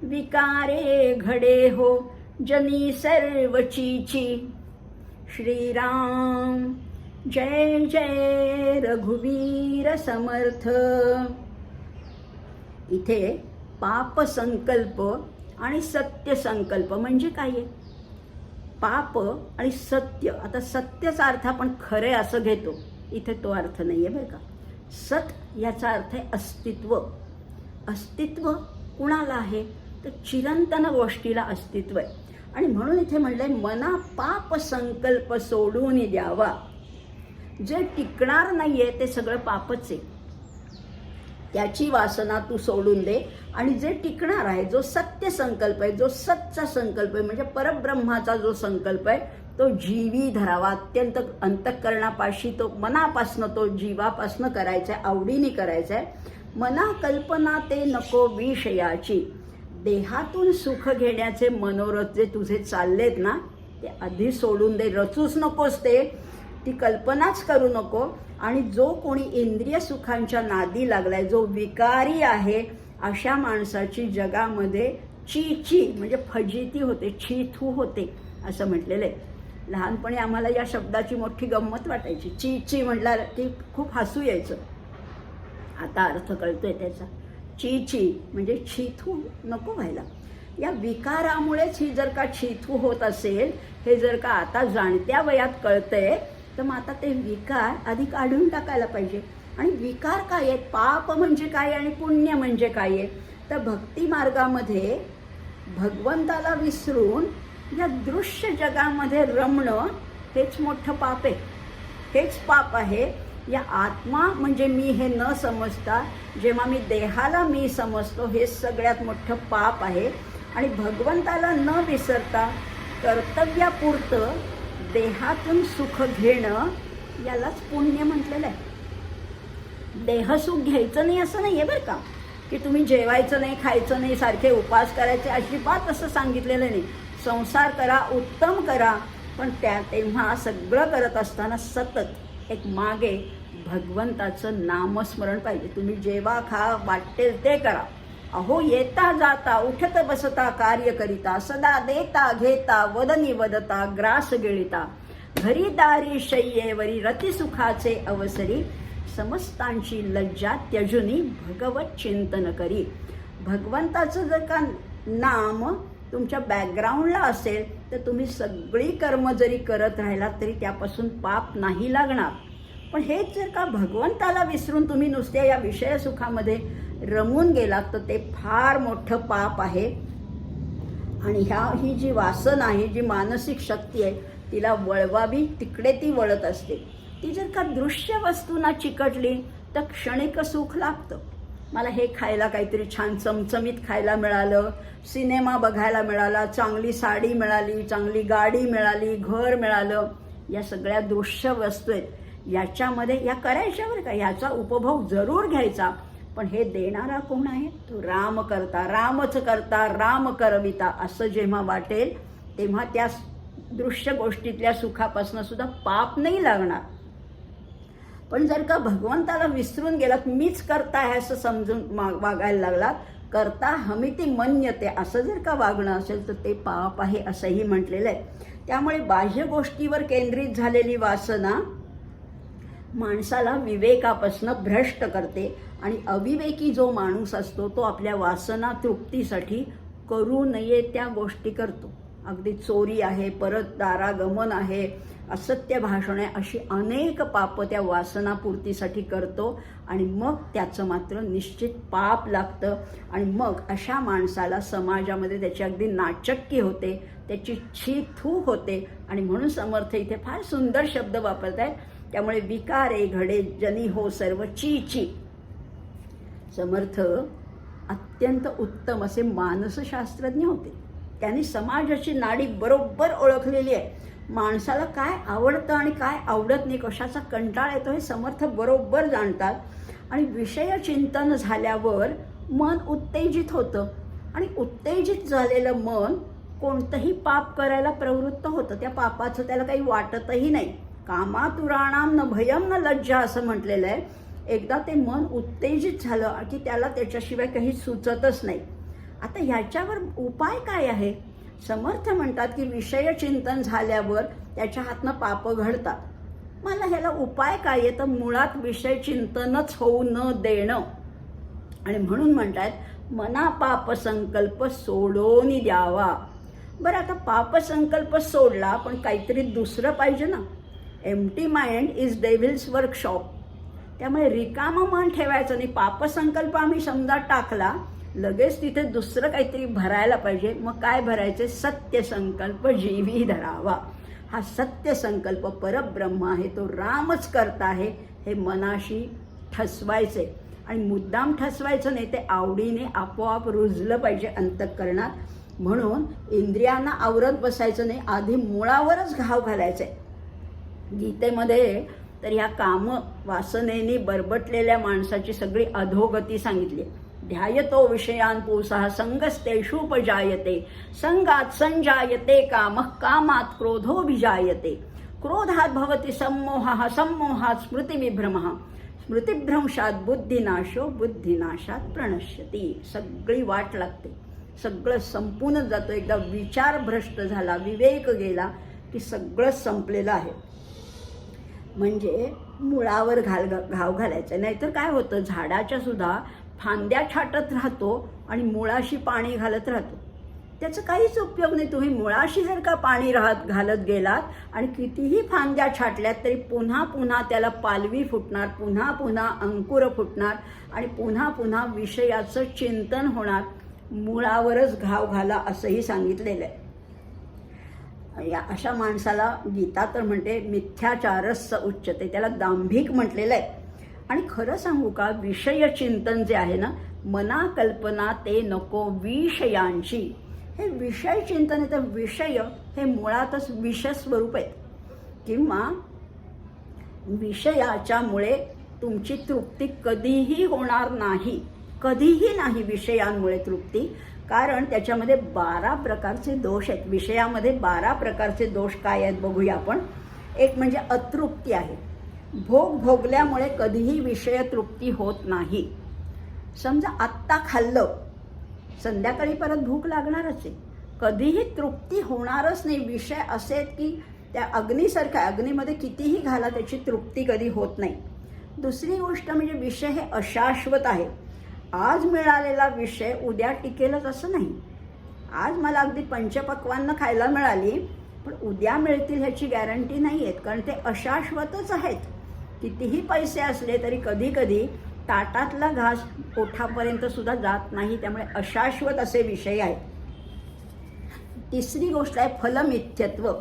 विकारे घडे हो जनी सर्वचीची. श्रीराम जय जय रघुवीर समर्थ. इथे पाप संकल्प आणि सत्य संकल्प म्हणजे काय आहे, पाप आणि सत्य. आता सत्यचा अर्थ आपण खरे असं घेतो, इथे तो अर्थ नाही आहे बरं का. सत याचा अर्थ आहे अस्तित्व. अस्तित्व कुणाला आहे तर चिरंतन गोष्टीला अस्तित्व आहे. आणि म्हणून इथे म्हणलंय मना पाप संकल्प सोडून द्यावा. जे टिकणार नाहीये ते सगळं पापच आहे, त्याची वासना तू सोडून दे. आणि जे टिकणार आहे, जो सत्य संकल्प आहे, जो सच्चा संकल्प आहे, म्हणजे परब्रह्माचा जो संकल्प आहे तो जीवी धरावा. अत्यंत अंतःकरणापाशी, तो मनापासनं, तो जीवापासनं करायचा आहे, आवडीने करायचा आहे. मना कल्पना ते नको विषयाची. देहातून सुख घेण्याचे मनोरथ जे तुझे चाललेत ना ते आधी सोडून दे, रचूच नकोस ते, ती कल्पनाच करू नको. आणि जो कोणी इंद्रिय सुखांच्या नादी लागलाय, जो विकारी आहे, अशा माणसाची जगामध्ये ची म्हणजे फजिती होते, छी-थू होते असं म्हटलेलं आहे. लहानपणी आम्हाला या शब्दाची मोठी गंमत वाटायची. ची म्हटलं की खूप हसू यायचं. आता अर्थ कळतोय त्याचा. ची म्हणजे छी-थू नको व्हायला. या विकारामुळेच ही जर का छी-थू होत असेल, हे जर का आता जाणत्या वयात कळतंय, तर मग आता ते विकार आधी काढून टाकायला पाहिजे. आणि विकार काय आहेत, पाप म्हणजे काय आणि पुण्य म्हणजे काय आहे, तर भक्ती मार्गामध्ये भगवंताला विसरून या दृश्य जगामध्ये रमणं हेच मोठं पाप आहे, हेच पाप आहे. या आत्मा म्हणजे मी हे न समजता जेव्हा मी देहाला मी समजतो, हे सगळ्यात मोठं पाप आहे. आणि भगवंताला न विसरता कर्तव्यापुरतं देहातून सुख घेणं यालाच पुण्य म्हटलेलं आहे. देहसुख घ्यायचं नाही असं नाही आहे बरं का, की तुम्ही जेवायचं नाही, खायचं नाही, सारखे उपास करायचे, अजिबात असं सांगितलेलं नाही. संसार करा, उत्तम करा, पण तेव्हा सगळं करत असताना सतत एक मागे भगवंताचं नामस्मरण पाहिजे. तुम्ही जेवा, खा, वाटेल ते करा. अहो येता जाता, उठत बसता, कार्य करिता, सदा देता घेता, वदनी वदता, ग्रास गिळिता, घरी दारी शय्येवरी रतिसुखाचे अवसरी, समस्तांची लज्जा त्यजुनी भगवत चिंतन करी. भगवंताचं जर का नाम तुमच्या बॅकग्राऊंडला असेल तर तुम्ही सगळी कर्म जरी करत राहिलात तरी त्यापासून पाप नाही लागणार. पण हेच जर का भगवंताला विसरून तुम्ही नुसत्या या विषय सुखामध्ये रमून गेलात तर ते फार मोठं पाप आहे. आणि ही जी वासना आहे, जी मानसिक शक्ती आहे, तिला वळवावी तिकडे ती वळत असते. ती जर का दृश्य वस्तूंना चिकटली तर क्षणिक सुख लागतं. मला हे खायला काहीतरी छान चमचमीत खायला मिळालं, सिनेमा बघायला मिळाला, चांगली साडी मिळाली, चांगली गाडी मिळाली, घर मिळालं, या सगळ्या दृश्य वस्तू आहेत. याच्यामध्ये या करायच्या बरं का, याचा उपभोग जरूर घ्यायचा. पण हे देणारा कोण आहे? तो राम करता, रामच करता, राम करविता असं जेव्हा वाटेल तेव्हा त्या दृश्य गोष्टीतल्या सुखापासून सुद्धा पाप नाही लागणार. पण जर का भगवंताला विसरून गेलात, मीच करता आहे असं समजून वागायला लागलात, करता हमिती मन्यते असं जर का वागणं असेल तर ते पाप आहे असंही म्हटलेलं आहे. त्यामुळे बाह्य गोष्टीवर केंद्रित झालेली वासना माणसाला विवेकापासून भ्रष्ट करते. आणि अविवेकी जो माणूस असतो तो आपल्या वासना तृप्तीसाठी करू नये त्या गोष्टी करतो. अगदी चोरी आहे, परत दारागमन आहे, असत्य भाषण आहे, अशी अनेक पापं त्या वासनापूर्तीसाठी करतो. आणि मग त्याचं मात्र निश्चित पाप लागतं. आणि मग अशा माणसाला समाजामध्ये त्याची अगदी नाचक्की होते, त्याची छी थू होते. आणि म्हणून समर्थ इथे फार सुंदर शब्द वापरत आहेत. त्यामुळे विकारे घडे जनी हो सर्व ची ची. समर्थ अत्यंत उत्तम असे मानसशास्त्रज्ञ होते. त्यांनी समाजाची नाडी बरोबर ओळखलेली आहे. माणसाला काय आवडतं आणि काय आवडत नाही, कशाचा कंटाळा येतो हे समर्थ बरोबर जाणतात. आणि विषय चिंतन झाल्यावर मन उत्तेजित होतं. आणि उत्तेजित झालेलं मन कोणतंही पाप करायला प्रवृत्त होतं. त्या पापाचं त्याला काही वाटतही नाही. कामातुराणाम न भयम न लज्जा असं म्हटलेलं आहे. एकदा ते मन उत्तेजित झालं की त्याला त्याच्याशिवाय काही सुचतच नाही. आता ह्याच्यावर उपाय काय आहे? समर्थ म्हणतात की विषय चिंतन झाल्यावर त्याच्या हातनं पाप घडतात. मला ह्याला उपाय काय आहे? तर मुळात विषय चिंतनच होऊ न देणं. आणि म्हणून म्हणतात मना पाप संकल्प सोडून द्यावा. बरं, आता पाप संकल्प सोडला पण काहीतरी दुसरं पाहिजे ना. Empty mind is devil's workshop. त्यामुळे रिकामं मन ठेवायचं नाही. पापसंकल्प आम्ही समजा टाकला, लगेच तिथे दुसरं काहीतरी भरायला पाहिजे. मग काय भरायचे? सत्य संकल्प जीवी धरावा. हा सत्य संकल्प परब्रह्म आहे, तो रामच करता आहे, हे मनाशी ठसवायचे. आणि मुद्दाम ठसवायचं नाही, ते आवडीने आपोआप रुजलं पाहिजे अंतःकरणात. म्हणून इंद्रियांना आवरत बसायचं नाही, आधी मुळावरच घाव घालायचे. गीतेमध्ये तर ह्या काम वासनेनी बरबटलेल्या माणसाची सगळी अधोगती सांगितली. ध्यायतो विषयान पुंसः संगस्तेषुपजायते, संगात संजायते कामः, कामात क्रोधोभिजायते, क्रोधात भवति सम्मोहः, सम्मोहात स्मृतिविभ्रमः, स्मृतिभ्रंशात बुद्धिनाशो, बुद्धिनाशात प्रणश्यति. सगळी वाट लागते, सगळं संपूनच जातं. एकदा विचार भ्रष्ट झाला, विवेक गेला की सगळं संपलेलं आहे. म्हणजे मुळावर घाव घालायचं. नाहीतर काय होतं, झाडाच्या सुद्धा फांद्या छाटत राहतो आणि मुळाशी पाणी घालत राहतो. त्याचं काहीच उपयोग नाही. तुम्ही मुळाशी जर का पाणी घालत गेलात आणि कितीही फांद्या छाटल्यात तरी पुन्हा पुन्हा त्याला पालवी फुटणार, पुन्हा पुन्हा अंकुर फुटणार आणि पुन्हा पुन्हा विषयाचं चिंतन होणार. मुळावरच घाव घाला असंही सांगितलेलं आहे. या अशा माणसाला गीता तर म्हणते मिथ्याचारस्स उच्यते, त्याला दांभिक म्हटलेलं आहे. आणि खरं सांगू का, विषय चिंतन जे आहे ना, मना कल्पना ते नको विषयांची. हे विषय चिंतन आहे, तर विषय हे मुळातच विषस्वरूप आहेत. किंवा विषयाच्यामुळे तुमची तृप्ती कधीही होणार नाही, कधीही नाही विषयांमुळे तृप्ती. कारण त्याच्यामध्ये 12 प्रकारचे दोष आहेत. विषयामध्ये 12 प्रकारचे दोष काय आहेत बघूया आपण. एक म्हणजे अतृप्ती आहे. भोग भोगल्यामुळे कधीही विषय तृप्ती होत नाही. समजा आत्ता खाल्लं, संध्याकाळी परत भूक लागणारच आहे, कधीही तृप्ती होणारच नाही. विषय असे आहेत की त्या अग्नीसारख्या, अग्नीमध्ये कितीही घाला त्याची तृप्ती कधी होत नाही. दुसरी गोष्ट म्हणजे विषय हे अशाश्वत आहे. आज मिळालेला विषय उद्या टिकेलच असं नाही. आज मला अगदी पंचपक्वान्न खायला मिळाली, पण उद्या मिळतील ह्याची गॅरंटी नाही आहेत, कारण ते अशाश्वतच आहेत. कितीही पैसे असले तरी कधी कधी ताटातला घास पोटापर्यंत सुद्धा जात नाही. त्यामुळे अशाश्वत असे विषय आहेत. तिसरी गोष्ट आहे फलमिथ्यत्व.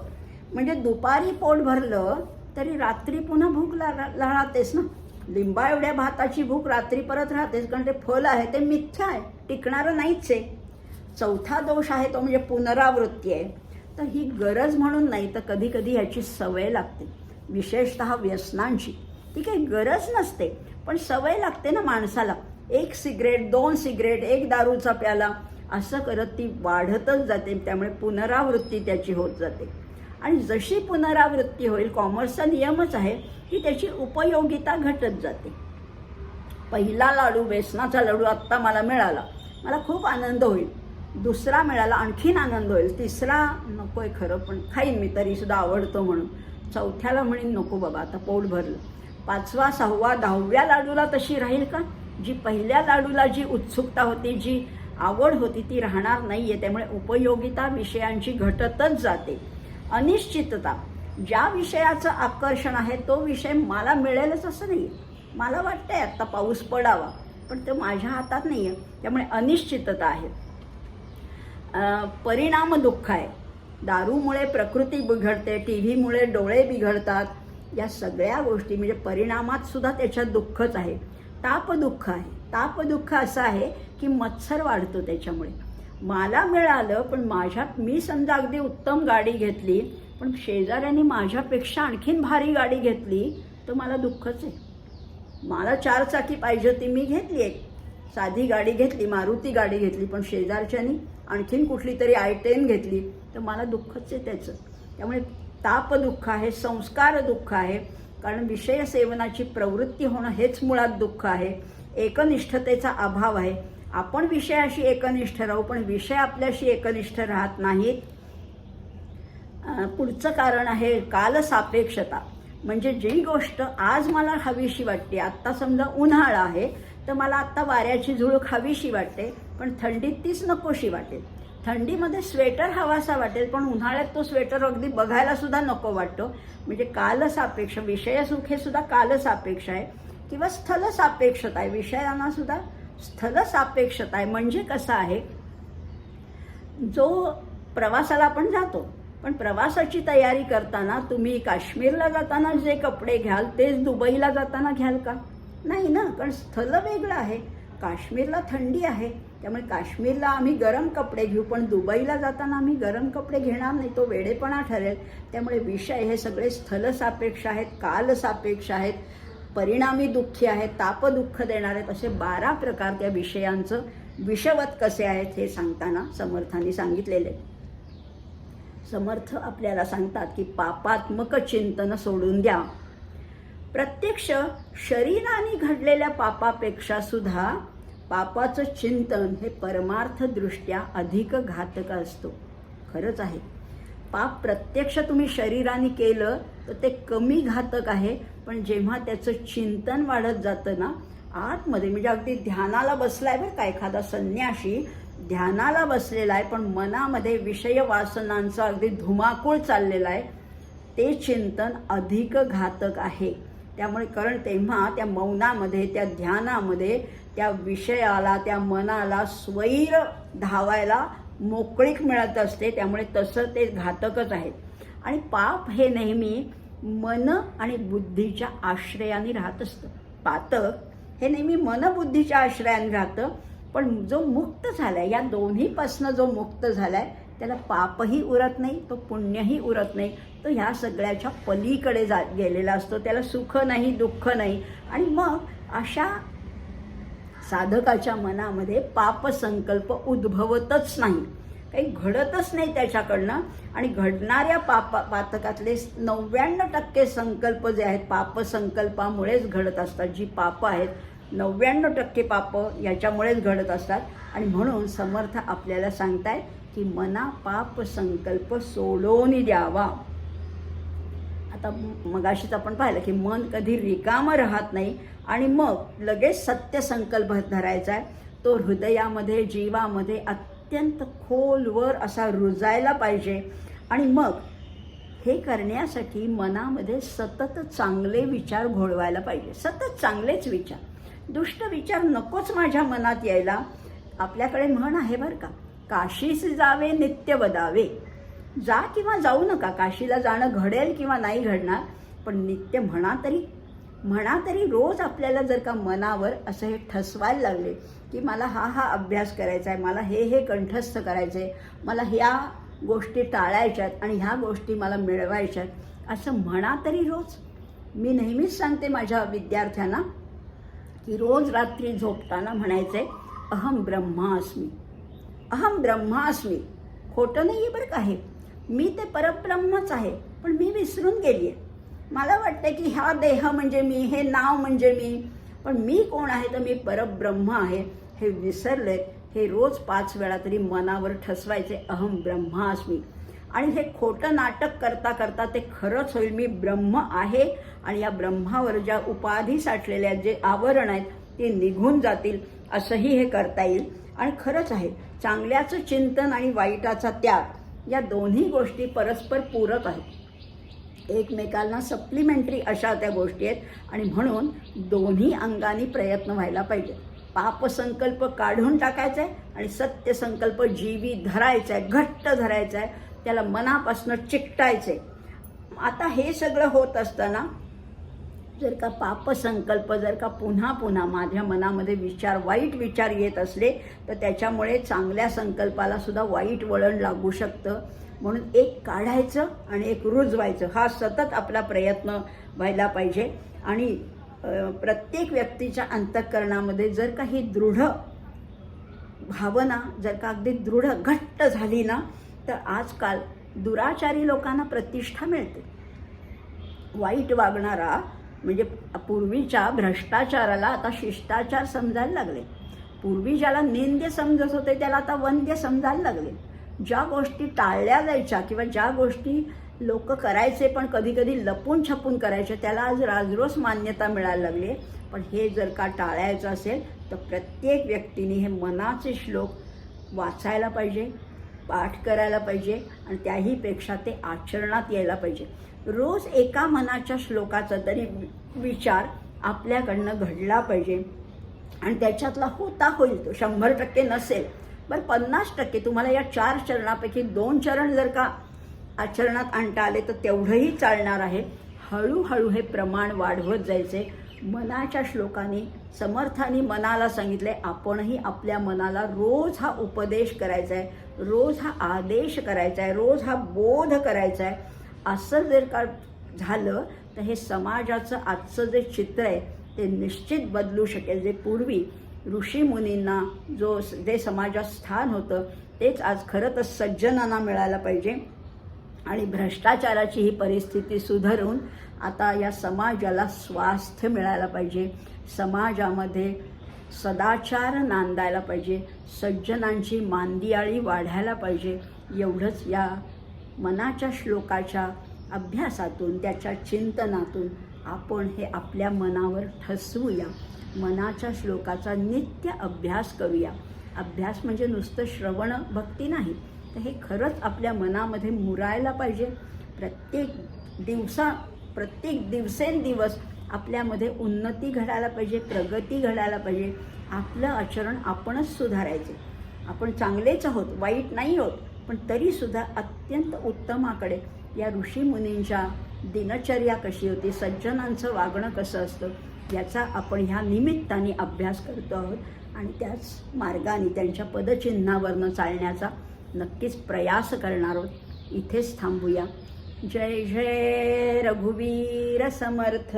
म्हणजे दुपारी पोट भरलं तरी रात्री पुन्हा भूक राहतेच ना. लिंबा एवढ्या भाताची भूक रात्री परत राहतेच, कारण ते फल आहे ते मिथ्या आहे, टिकणारं नाहीच आहे. चौथा दोष आहे तो म्हणजे पुनरावृत्ती आहे. तर ही गरज म्हणून नाही, तर कधी कधी ह्याची सवय लागते, विशेषतः व्यसनांची. ती काही गरज नसते, पण सवय लागते ना माणसाला. 1 सिगरेट, 2 सिगरेट, 1 दारूचा प्याला, असं करत ती वाढतच जाते. त्यामुळे पुनरावृत्ती त्याची होत जाते. आणि जशी पुनरावृत्ती होईल, कॉमर्सचा नियमच आहे की त्याची उपयोगिता घटत जाते. पहिला लाडू, बेसनाचा लाडू आत्ता मला मिळाला, मला खूप आनंद होईल. दुसरा मिळाला, आणखीन आनंद होईल. तिसरा नको आहे खरं, पण खाईन मी तरीसुद्धा आवडतो म्हणून. चौथ्याला म्हणेन नको बाबा आता पोट भरलं. 5वा, 6वा, 10व्या लाडूला तशी राहील का? जी पहिल्या लाडूला जी उत्सुकता होती, जी आवड होती, ती राहणार नाही आहे. त्यामुळे उपयोगिता विषयांची घटतच जाते. अनिश्चितता. ज्या विषयाचं आकर्षण आहे तो विषय मला मिळेलच असं नाही आहे. मला वाटतंय आत्ता पाऊस पडावा, पण तो माझ्या हातात नाही आहे. त्यामुळे अनिश्चितता आहे. परिणाम दुःख आहे. दारूमुळे प्रकृती बिघडते, TV मुळे डोळे बिघडतात. या सगळ्या गोष्टी म्हणजे परिणामात सुद्धा त्याच्यात दुःखच आहे. तापदुःख आहे. तापदुःख असं आहे की मत्सर वाढतो त्याच्यामुळे. मला मिळालं, पण मी समजा अगदी उत्तम गाडी घेतली, पण शेजाऱ्यांनी माझ्यापेक्षा आणखीन भारी गाडी घेतली, तर मला दुःखच आहे. मला 4 चाकी पाहिजे होती, मी घेतली एक साधी गाडी घेतली, मारुती गाडी घेतली, पण शेजारच्यानी आणखीन कुठली तरी i10 घेतली, तर मला दुःखच आहे त्याचं. त्यामुळे तापदुःख आहे. संस्कार दुःख आहे, कारण विषय सेवनाची प्रवृत्ती होणं हेच मुळात दुःख आहे. एकनिष्ठतेचा अभाव आहे. आपण विषयाशी एकनिष्ठ राहू, पण विषय आपल्याशी एकनिष्ठ राहत नाहीत. पुढचं कारण आहे कालसापेक्षता. म्हणजे जी गोष्ट आज मला हवीशी वाटते, आत्ता समजा उन्हाळा आहे तर मला आत्ता वाऱ्याची झुळूक हवीशी वाटते, पण थंडीत तीच नकोशी वाटेल. थंडीमध्ये स्वेटर हवासा वाटेल, पण उन्हाळ्यात तो स्वेटर अगदी बघायला सुद्धा नको वाटतो. म्हणजे कालसापेक्ष. विषयसुख हे सुद्धा कालसापेक्ष आहे किंवा स्थलसापेक्षता आहे. विषयांना सुद्धा स्थलसापेक्षता आहे. म्हणजे कसं आहे, जो प्रवासाला आपण जातो, पण प्रवासाची तयारी करताना तुम्ही काश्मीरला जाताना जे कपडे घ्याल तेच दुबईला जाताना घ्याल का? नाही ना, कारण स्थल वेगळं आहे. काश्मीरला थंडी आहे, त्यामुळे काश्मीरला आम्ही गरम कपडे घेऊ, पण दुबईला जाताना आम्ही गरम कपडे घेणार नाही, तो वेडेपणा ठरेल. त्यामुळे विषय हे सगळे स्थलसापेक्ष आहेत, कालसापेक्ष आहेत, परिणामी दुःखी आहेत, तापदुःख देणार आहेत. असे 12 प्रकार त्या विषयांचं विषवत कसे आहेत हे सांगताना समर्थांनी सांगितलेले. समर्थ आपल्याला सांगतात की पापात्मक चिंतन सोडून द्या. प्रत्यक्ष शरीराने घडलेल्या पापापेक्षा सुद्धा पापाचं चिंतन हे परमार्थदृष्ट्या अधिक घातक असतो. खरंच आहे. पाप प्रत्यक्ष तुम्ही शरीराने केलं तर ते कमी घातक आहे, पण जेव्हा त्याचं चिंतन वाढत जातं ना आतमध्ये, म्हणजे अगदी ध्यानाला बसलाय बरं का एखादा संन्यासी, ध्यानाला बसलेला आहे, पण मनामध्ये विषय वासनांचा अगदी धुमाकूळ चाललेला आहे, ते चिंतन अधिक घातक आहे. त्यामुळे कारण तेव्हा त्या मौनामध्ये, त्या ध्यानामध्ये त्या विषयाला, त्या मनाला स्वैर धावायला मोकळीक मिळत असते. त्यामुळे तसं ते घातकच आहे. आणि पाप हे नेहमी मन आणि बुद्धीच्या आश्रयाने राहत असतं. पातक हे नेहमी मनबुद्धीच्या आश्रयाने राहतं, पण जो मुक्त झालाय, या दोन्हीपासनं जो मुक्त झालाय त्याला पापही उरत नाही, तो पुण्यही उरत नाही, तो ह्या सगळ्याच्या पलीकडे गेलेला असतो. त्याला सुख नाही, दुःख नाही. आणि मग अशा साधकाच्या मनामध्ये पापसंकल्प उद्भवतच नाही, काही घडतच नाही त्याच्याकडनं. आणि घडणाऱ्या पातकातले 99% संकल्प जे आहेत पापसंकल्पामुळेच घडत असतात. जी पापं आहेत 99% पापं याच्यामुळेच घडत असतात. आणि म्हणून समर्थ आपल्याला सांगताय की मना पाप संकल्प सोडून द्यावा. आता मगाशीच आपण पाहिलं की मन कधी रिकामं राहत नाही, आणि मग लगेच सत्य संकल्प धरायचा आहे. तो हृदयामध्ये, जीवामध्ये अत्यंत खोलवर असा रुजायला पाहिजे. आणि मग हे करण्यासाठी मनामध्ये सतत चांगले विचार घोळवायला पाहिजे. सतत चांगलेच विचार, दुष्ट विचार नकोच माझ्या मनात यायला. आपल्याकडे म्हण आहे बरं का, काशीस जावे नित्य वदावे. जा किंवा जाऊ नका, काशीला जाणं घडेल किंवा नाही घडणार, पण नित्य म्हणा तरी रोज. आपल्याला जर का मनावर असं हे ठसवायला लागले की मला हा अभ्यास करायचा आहे, मला हे कंठस्थ करायचं आहे, मला ह्या गोष्टी टाळायच्यात आणि ह्या गोष्टी मला मिळवायच्यात, असं म्हणा तरी रोज. मी नेहमीच सांगते माझ्या विद्यार्थ्यांना की रोज रात्री झोपताना म्हणायचं आहे, अहम ब्रह्मास्मी, अहम ब्रह्मास्मी. खोटं नाही आहे बरं का हे, मी ते परब्रह्मच आहे, पण मी विसरून गेली आहे. मला वाटतं की हा देह म्हणजे मी, हे नाव म्हणजे मी, पण मी कोण आहे तर मी परब्रह्म आहे हे विसरले. हे रोज 5 वेळा तरी मनावर ठसवायचे, अहम ब्रह्मास्मी. आणि हे खोटं नाटक करता करता ते खरंच होईल, मी ब्रह्म आहे. आणि या ब्रह्मावर ज्या उपाधी साठलेल्या जे आवरण आहेत ते निघून जातील, असंही हे करता येईल. आणि खरंच आहे, चांगल्याचं चिंतन आणि वाईटाचा त्याग या दोन्ही गोष्टी परस्पर पूरक आहेत, एकमेकांना सप्लिमेंटरी अशा त्या गोष्टी आहेत. आणि म्हणून दोन्ही अंगाने प्रयत्न व्हायला पाहिजे. पापसंकल्प काढून टाकायचा आहे आणि सत्यसंकल्प जीवी धरायचा आहे, घट्ट धरायचा आहे, त्याला मनापासून चिकटायचं आहे. आता हे सगळं होत असताना जर का पापसंकल्प जर का पुन्हा पुन्हा माझ्या मनामध्ये वाईट विचार येत असले तर त्याच्यामुळे चांगल्या संकल्पाला सुद्धा वाईट वळण लागू शकतं. म्हणून एक काढायचं आणि एक रुजवायचं, हा सतत आपला प्रयत्न व्हायला पाहिजे. आणि प्रत्येक व्यक्तीच्या अंतःकरणामध्ये जर का ही दृढ भावना जर का अगदी दृढ घट्ट झाली ना, तर आजकाल दुराचारी लोकांना प्रतिष्ठा मिळते. वाईट वागणारा म्हणजे पूर्वीच्या भ्रष्टाचाराला आता शिष्टाचार समजायला लागले. पूर्वी ज्याला निंद्य समजत होते त्याला आता वंद्य समजायला लागले. ज्या गोष्टी टाळल्या जायच्या किंवा ज्या गोष्टी लोक करायचे पण कधी कधी लपून छपून करायचे, त्याला आज राजरोस मान्यता मिळायला लागली. पण हे जर का टाळायचं असेल तर प्रत्येक व्यक्तीने हे मनाचे श्लोक वाचायला पाहिजे, पाठ करायला पाहिजे आणि त्याहीपेक्षा ते आचरणात यायला पाहिजे. रोज एका मनाच्या श्लोकाचा तरी विचार आपल्याकडनं घडला पाहिजे. आणि त्याच्यातला होता होईल तो 100% नसेल, बरं 50% तुम्हाला या 4 चरणापैकी 2 चरण जर का आचरणात आणता आले तर तेवढंही चालणार आहे. हळूहळू हे प्रमाण वाढवत जायचे. मनाच्या श्लोकाने समर्थाने मनाला सांगितले, आपणही आपल्या मनाला रोज हा उपदेश करायचा आहे, रोज हा आदेश करायचा आहे, रोज हा बोध करायचा आहे. असं जर का झालं तर हे समाजाचं आजचं जे चित्र आहे ते निश्चित बदलू शकेल. जे पूर्वी ऋषीमुनींना जे समाजात स्थान होतं तेच आज खरं तर सज्जनांना मिळायला पाहिजे. आणि भ्रष्टाचाराची ही परिस्थिती सुधारून आता या समाजाला स्वास्थ्य मिळायला पाहिजे. समाजामध्ये सदाचार नांदायला पाहिजे, सज्जनांची मांदियाळी वाढायला पाहिजे. एवढंच या मनाच्या श्लोकाच्या अभ्यासातून, त्याच्या चिंतनातून आपण हे आपल्या मनावर ठसवूया. मनाच्या श्लोकाचा नित्य अभ्यास करूया. अभ्यास म्हणजे नुसतं श्रवण भक्ती नाही, तर हे खरंच आपल्या मनामध्ये मुरायला पाहिजे. प्रत्येक दिवसेंदिवस आपल्यामध्ये उन्नती घडायला पाहिजे, प्रगती घडायला पाहिजे. आपलं आचरण आपणच सुधारायचे. आपण चांगलेच आहोत, वाईट नाही आहोत, पण तरीसुद्धा अत्यंत उत्तमाकडे या ऋषीमुनींच्या दिनचर्या कशी होती, सज्जनांचं वागणं कसं असतं याचा आपण ह्या निमित्ताने अभ्यास करतो आहोत. आणि त्याच मार्गाने त्यांच्या पदचिन्हावरनं चालण्याचा नक्कीच प्रयास करणार आहोत. इथेच थांबूया. जय जय रघुवीर समर्थ.